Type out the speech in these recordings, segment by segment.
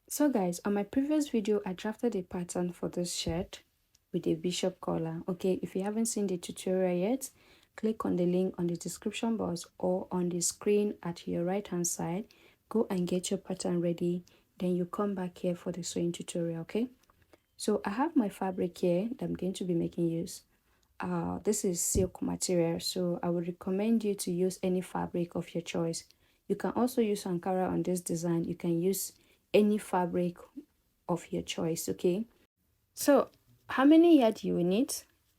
So guys, on my previous video, I drafted a pattern for this shirt with a bishop collar. Okay, if you haven't seen the tutorial yet, click on the link on the description box or on the screen at your right hand side. Go and get your pattern ready. Then you come back here for the sewing tutorial, okay? So I have my fabric here that I'm going to be making use. This is silk material, so I would recommend you to use any fabric of your choice. You can also use Ankara on this design. You can use any fabric of your choice, okay? So how many yard you will need?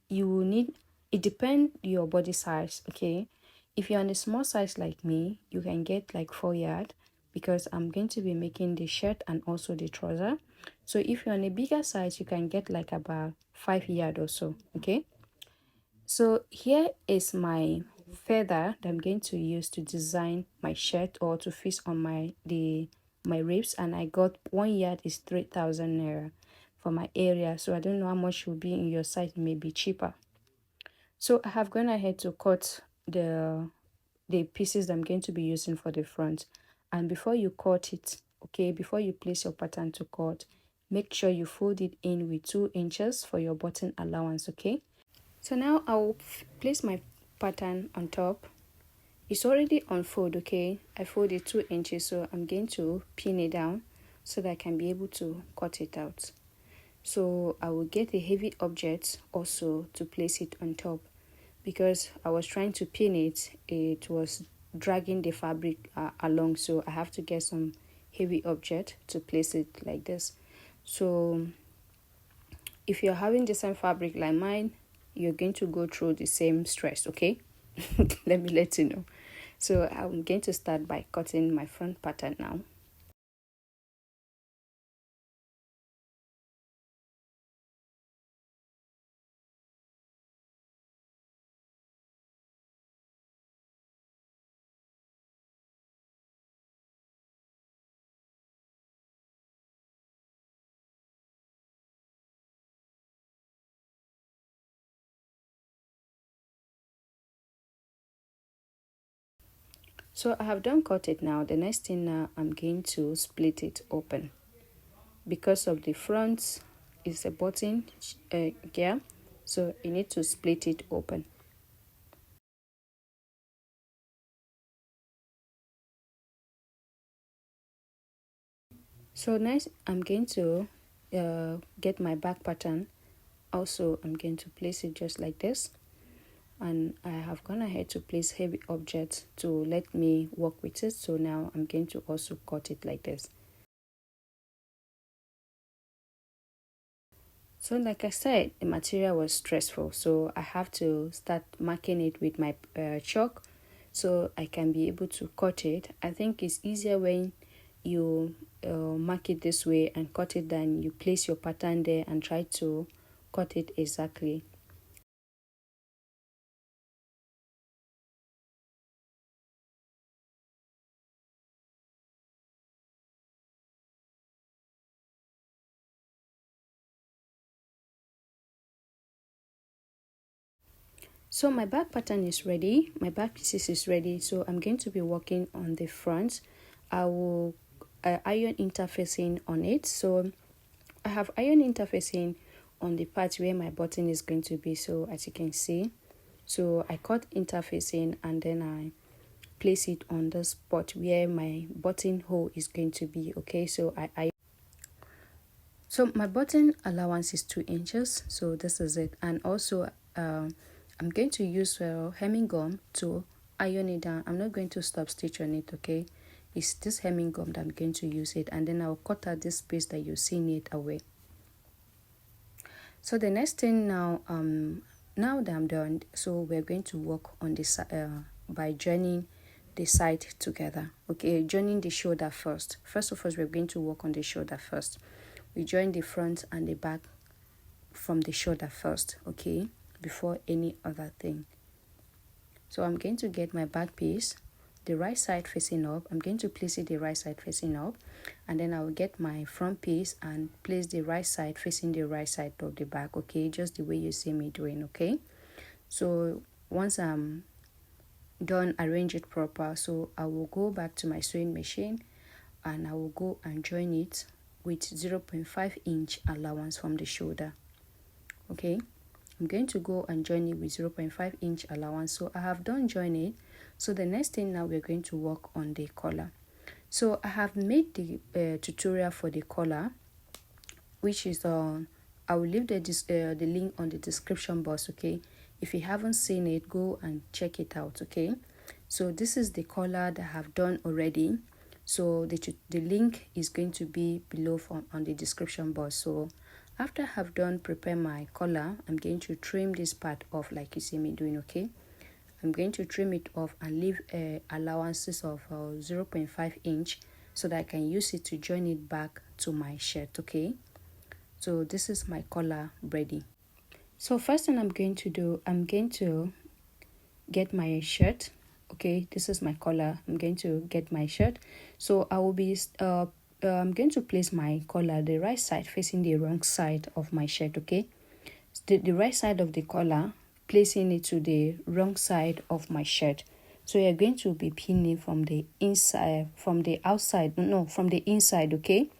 You will need, it depends your body size, okay? If you're on a small size like me, you can get like 4 yard because I'm going to be making the shirt and also the trouser. So if you're on a bigger size, you can get like about 5 yard or so, okay? So here is my feather that I'm going to use to design my shirt or to fit on my ribs, and I got 1 yard is 3,000 naira for my area. So I don't know how much will be in your site, it may be cheaper. So I have gone ahead to cut the pieces that I'm going to be using for the front. And before you cut it, okay, before you place your pattern to cut, make sure you fold it in with 2 inches for your button allowance, okay? So now I'll place my pattern on top. It's already on fold, okay? I folded 2 inches, so I'm going to pin it down so that I can be able to cut it out. So I will get a heavy object also to place it on top, because I was trying to pin it, it was dragging the fabric along, so I have to get some heavy object to place it like this. So if you're having the same fabric like mine, you're going to go through the same stress, okay? Let me let you know. So I'm going to start by cutting my front pattern now. So I have done cut it now. The next thing now, I'm going to split it open. Because of the front is a button gear, so you need to split it open. So next I'm going to get my back pattern. Also I'm going to place it just like this, and I have gone ahead to place heavy objects to let me work with it. So now I'm going to also cut it like this. So like I said, the material was stressful, so I have to start marking it with my chalk so I can be able to cut it. I think it's easier when you mark it this way and cut it than you place your pattern there and try to cut it exactly. So my back pattern is ready, my back pieces is ready, so I'm going to be working on the front. I will iron interfacing on it. So I have iron interfacing on the part where my button is going to be, so as you can see. So I cut interfacing and then I place it on the spot where my button hole is going to be, okay? So so my button allowance is 2 inches, so this is it. And also I'm going to use hemming gum to iron it down. I'm not going to stop stitch on it, okay? It's this hemming gum that I'm going to use it, and then I'll cut out this space that you see it away. So the next thing now, now that I'm done, so we're going to work on this by joining the side together. Okay, joining the shoulder first. First of all, we're going to work on the shoulder first. We join the front and the back from the shoulder first, okay, before any other thing. So I'm going to get my back piece, the right side facing up. I'm going to place it the right side facing up, and then I will get my front piece and place the right side facing the right side of the back, okay, just the way you see me doing, okay? So once I'm done, arrange it proper, so I will go back to my sewing machine and I will go and join it with 0.5-inch allowance from the shoulder. Okay, I'm going to go and join it with 0.5-inch allowance. So I have done join it. So the next thing now, we're going to work on the collar. So I have made the tutorial for the collar, which is I will leave the link on the description box. Okay, if you haven't seen it, go and check it out. Okay, so this is the collar that I have done already. So the link is going to be below on the description box. So after I have done prepare my collar, I'm going to trim this part off like you see me doing. Okay, I'm going to trim it off and leave allowances of 0.5-inch so that I can use it to join it back to my shirt. Okay, so this is my collar ready. So first thing I'm going to do, I'm going to get my shirt. Okay, this is my collar. I'm going to get my shirt. So I will be I'm going to place my collar the right side facing the wrong side of my shirt. Okay, the right side of the collar, placing it to the wrong side of my shirt. So you're going to be pinning from the inside, from the outside, no, from the inside. Okay,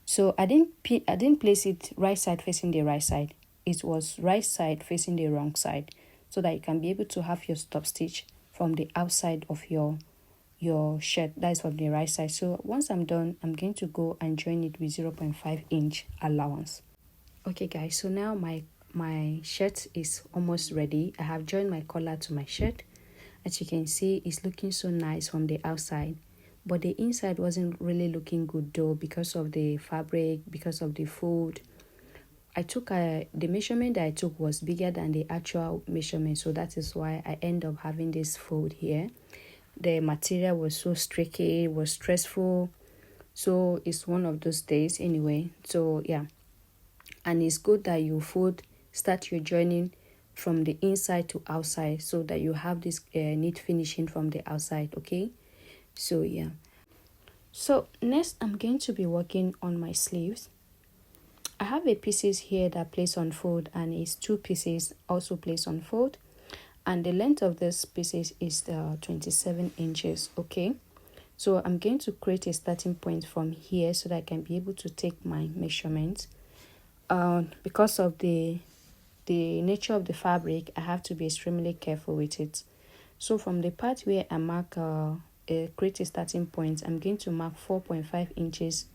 so I didn't place it right side facing the right side. It was right side facing the wrong side, so that you can be able to have your stop stitch from the outside of your shirt. That is from the right side. So once I'm done, I'm going to go and join it with 0.5-inch allowance. Okay guys, so now my shirt is almost ready. I have joined my collar to my shirt. As you can see, it's looking so nice from the outside, but the inside wasn't really looking good though, because of the fabric, because of the fold. I took the measurement that I took was bigger than the actual measurement, so that is why I end up having this fold here. The material was so streaky, was stressful, so it's one of those days anyway. So yeah, and it's good that you start your joining from the inside to outside, so that you have this neat finishing from the outside. Okay, so yeah, so next I'm going to be working on my sleeves. I have a pieces here that place on fold, and it's 2 pieces also place on fold, and the length of this pieces is 27 inches. Okay, so I'm going to create a starting point from here so that I can be able to take my measurements. Because of the nature of the fabric, I have to be extremely careful with it. So from the part where I mark create a starting point, I'm going to mark 4.5 inches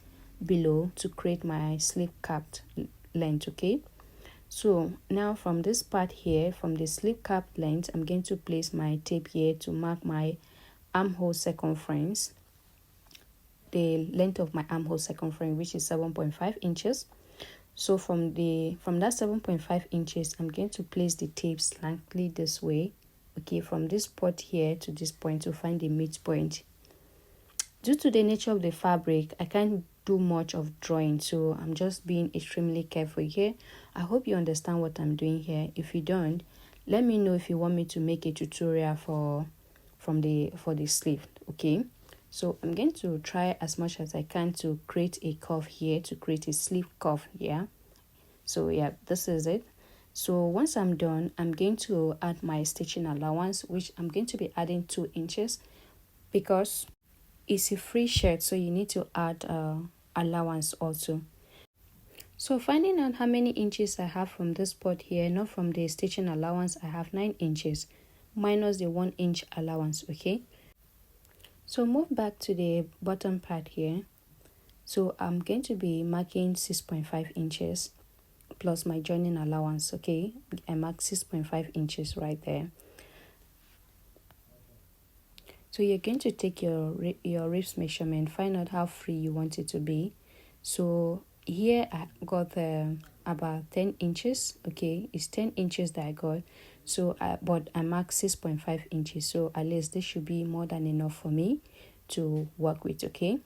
below to create my sleeve cap length. Okay, so now from this part here, from the sleeve cap length, I'm going to place my tape here to mark my armhole circumference, the length of my armhole circumference, which is 7.5 inches. So from that 7.5 inches, I'm going to place the tape slightly this way. Okay, from this point here to this point to find the midpoint. Due to the nature of the fabric, I can't do much of drawing, so I'm just being extremely careful here. I hope you understand what I'm doing here. If you don't, let me know if you want me to make a tutorial for the sleeve. Okay, so I'm going to try as much as I can to create a curve here, to create a sleeve curve here. So yeah, this is it. So once I'm done, I'm going to add my stitching allowance, which I'm going to be adding 2 inches because it's a free shirt, so you need to add allowance also. So finding out how many inches I have from this part here, not from the stitching allowance, I have 9 inches minus the 1 inch allowance. Okay, so move back to the bottom part here. So I'm going to be marking 6.5 inches plus my joining allowance. Okay, I mark 6.5 inches right there. So you're going to take your ribs measurement, find out how free you want it to be. So here I got about 10 inches. Okay, it's 10 inches that I got. So but I marked 6.5 inches. So at least this should be more than enough for me to work with. Okay,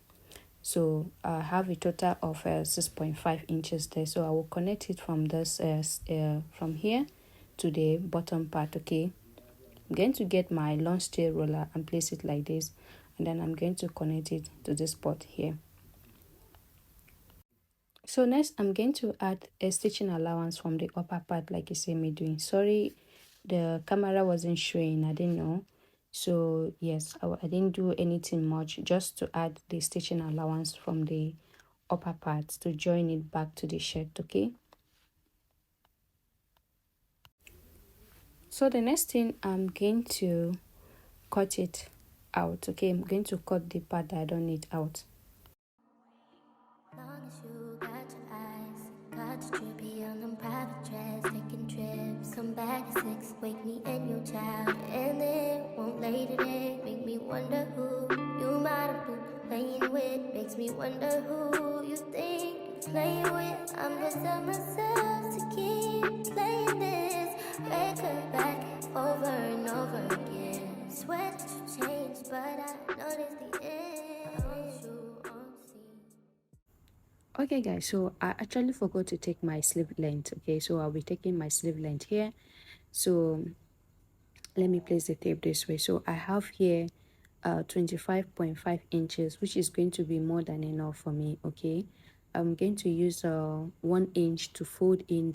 so I have a total of 6.5 inches there. So I will connect it from this from here to the bottom part. Okay, I'm going to get my long steel roller and place it like this, and then I'm going to connect it to this spot here. So next I'm going to add a stitching allowance from the upper part like you see me doing. Sorry, the camera wasn't showing, I didn't know. So yes, I didn't do anything much, just to add the stitching allowance from the upper part to join it back to the shirt. Okay, so the next thing, I'm going to cut it out. Okay, I'm going to cut the part that I don't need out. Long as you got your eyes, got you trippy on them private jets, taking trips. Come back at 6, wake me and your child, and then won't lay today. Make me wonder who you might have been playing with. Makes me wonder who you think you're playing with. I'm just on myself to keep playing this record back over and over again. Swear that you changed, but I noticed the end. I want you on scene. Okay guys, so I actually forgot to take my sleeve length. Okay, so I'll be taking my sleeve length here. So let me place the tape this way. So I have here 25.5 inches, which is going to be more than enough for me. Okay, I'm going to use 1 inch to fold in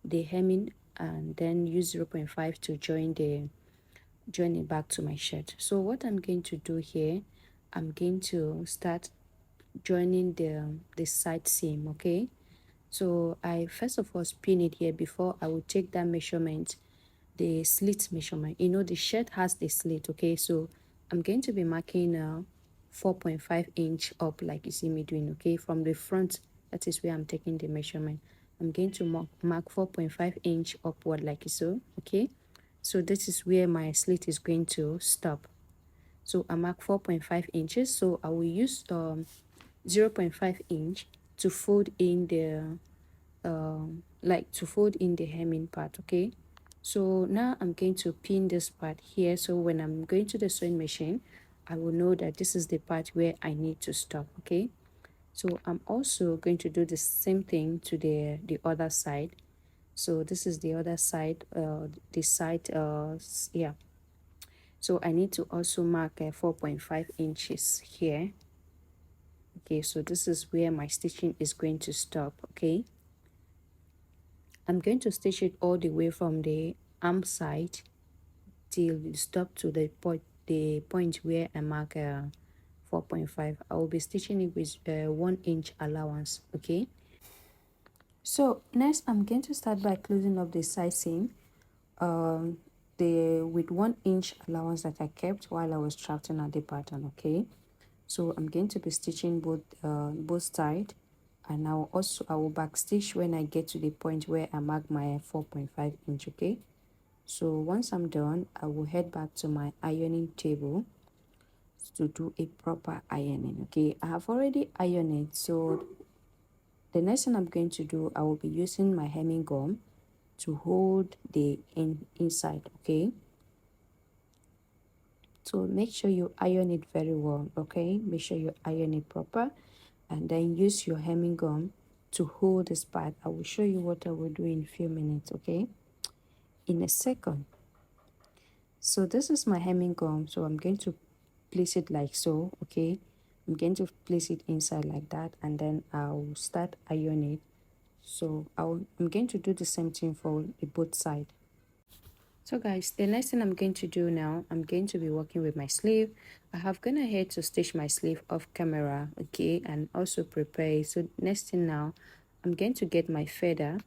the hemming, and then use 0.5 to join it back to my shirt. So what I'm going to do here, I'm going to start joining the side seam. Okay, so I first of all pin it here before I will take that measurement, the slit measurement. You know, the shirt has the slit. Okay, so I'm going to be marking 4.5 inch up, like you see me doing. Okay, from the front, that is where I'm taking the measurement. I'm going to mark 4.5 inch upward, like so. Okay, so this is where my slit is going to stop. So I mark 4.5 inches. So I will use 0.5 inch to fold in the to fold in the hemming part. Okay, so now I'm going to pin this part here, so when I'm going to the sewing machine, I will know that this is the part where I need to stop. Okay, so I'm also going to do the same thing to the other side. So this is the other side, this side, yeah. So I need to also mark 4.5 inches here. Okay, so this is where my stitching is going to stop. Okay, I'm going to stitch it all the way from the arm side till you stop to the point where I mark 4.5. I will be stitching it with 1 inch allowance. Okay, so next I'm going to start by closing up the side seam the with 1 inch allowance that I kept while I was drafting out the pattern. Okay, so I'm going to be stitching both sides, and I will back stitch when I get to the point where I mark my 4.5 inch. Okay, so once I'm done, I will head back to my ironing table to do a proper ironing. Okay, I have already ironed it, so the next thing I'm going to do, I will be using my hemming gum to hold the inside. Okay, so make sure you iron it very well. Okay, make sure you iron it proper, and then use your hemming gum to hold this part. I will show you what I will do in a few minutes. Okay, in a second. So this is my hemming gum, so I'm going to place it like so. Okay, I'm going to place it inside like that, and then I'll start ironing it. So I'm going to do the same thing for the both side. So guys, the next thing I'm going to do now, I'm going to be working with my sleeve. I have gone ahead to stitch my sleeve off camera. Okay, and also prepare. So next thing now, I'm going to get my feather,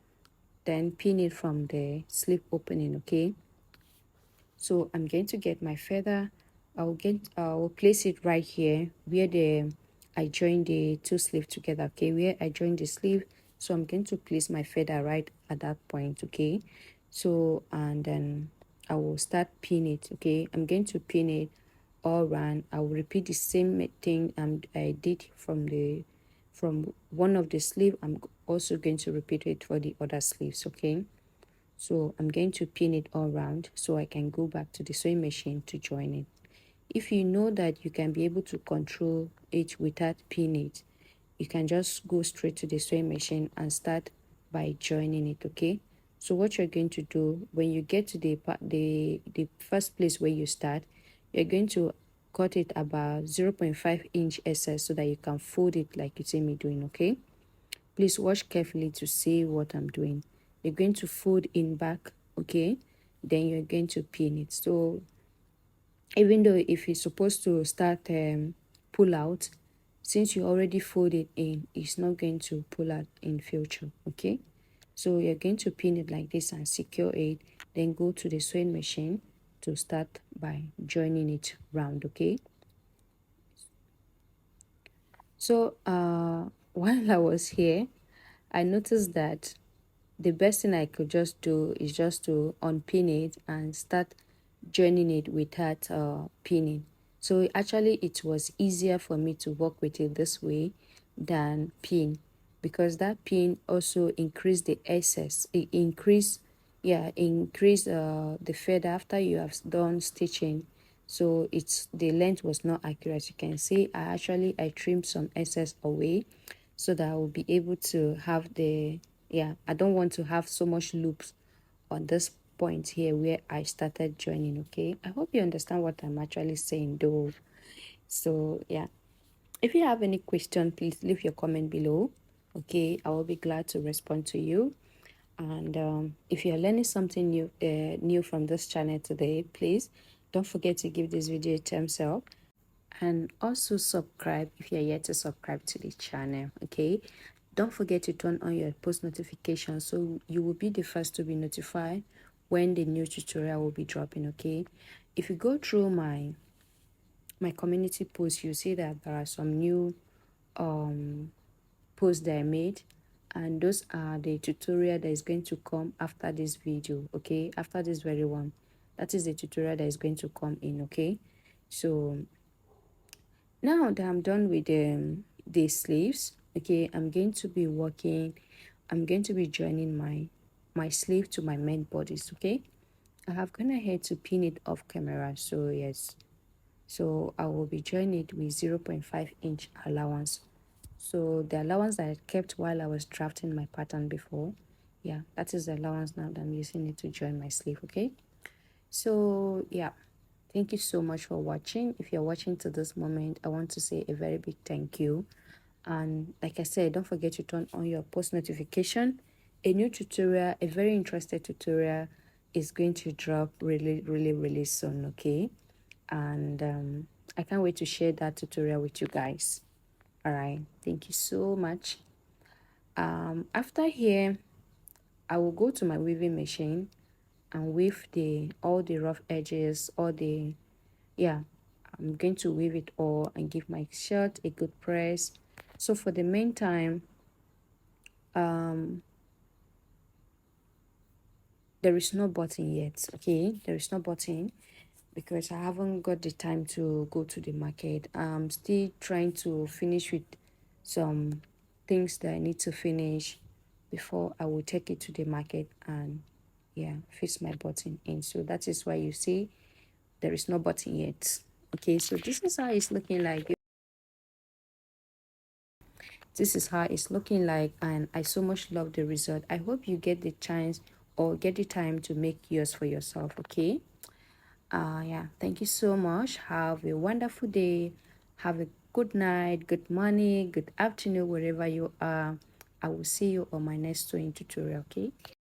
then pin it from the sleeve opening. Okay, so I'm going to get my feather. I'll place it right here where I join the two sleeves together. Okay, where I join the sleeve. So I'm going to place my feather right at that point. Okay, so and then I will start pin it. Okay, I'm going to pin it all around. I will repeat the same thing I did from one of the sleeve. I'm also going to repeat it for the other sleeves. Okay, so I'm going to pin it all around so I can go back to the sewing machine to join it. If you know that you can be able to control it without pinning it, you can just go straight to the sewing machine and start by joining it. Okay, so what you're going to do when you get to the first place where you start, you're going to cut it about 0.5 inch excess so that you can fold it like you see me doing. Okay, please watch carefully to see what I'm doing. You're going to fold in back. Okay, then you're going to pin it. So even though if you're supposed to start pull out, since you already fold it in, it's not going to pull out in future. Okay, so you're going to pin it like this and secure it, then go to the sewing machine to start by joining it round. Okay, so while I was here, I noticed that the best thing I could just do is just to unpin it and start joining it without pinning. So actually it was easier for me to work with it this way than pin, because that pin also increased the excess. It increase the feather after you have done stitching. So it's the length was not accurate. You can see I trimmed some excess away so that I will be able to have the, I don't want to have so much loops on this point here where I started joining. Okay, I hope you understand what I'm actually saying though. So yeah, if you have any question, please leave your comment below. Okay, I will be glad to respond to you. And if you're learning something new from this channel today, please don't forget to give this video a thumbs up and also subscribe if you're yet to subscribe to the channel. Okay, don't forget to turn on your post notifications so you will be the first to be notified when the new tutorial will be dropping. Okay, if you go through my community post, you see that there are some new posts that I made, and those are the tutorial that is going to come after this video. Okay, after this very one, that is the tutorial that is going to come in. Okay, so now that I'm done with the sleeves, okay, I'm going to be joining my sleeve to my main bodice. Okay, I have gone ahead to pin it off camera. So yes, so I will be joining it with 0.5-inch allowance. So the allowance that I kept while I was drafting my pattern before, yeah, that is the allowance now that I'm using it to join my sleeve. Okay, so yeah, thank you so much for watching. If you're watching to this moment, I want to say a very big thank you. And like I said, don't forget to turn on your post notification. A new tutorial, a very interesting tutorial, is going to drop really soon. Okay, and I can't wait to share that tutorial with you guys. All right, thank you so much. After here, I will go to my weaving machine and weave all the rough edges, all the, yeah, I'm going to weave it all and give my shirt a good press. So for the meantime, there is no button yet. Okay, there is no button because I haven't got the time to go to the market. I'm still trying to finish with some things that I need to finish before I will take it to the market and fix my button in. So that is why you see there is no button yet. Okay, so this is how it's looking like. This is how it's looking like, and I so much love the result. I hope you get the chance or get the time to make yours for yourself. Okay, thank you so much. Have a wonderful day. Have a good night, good morning, good afternoon, wherever you are. I will see you on my next sewing tutorial. Okay.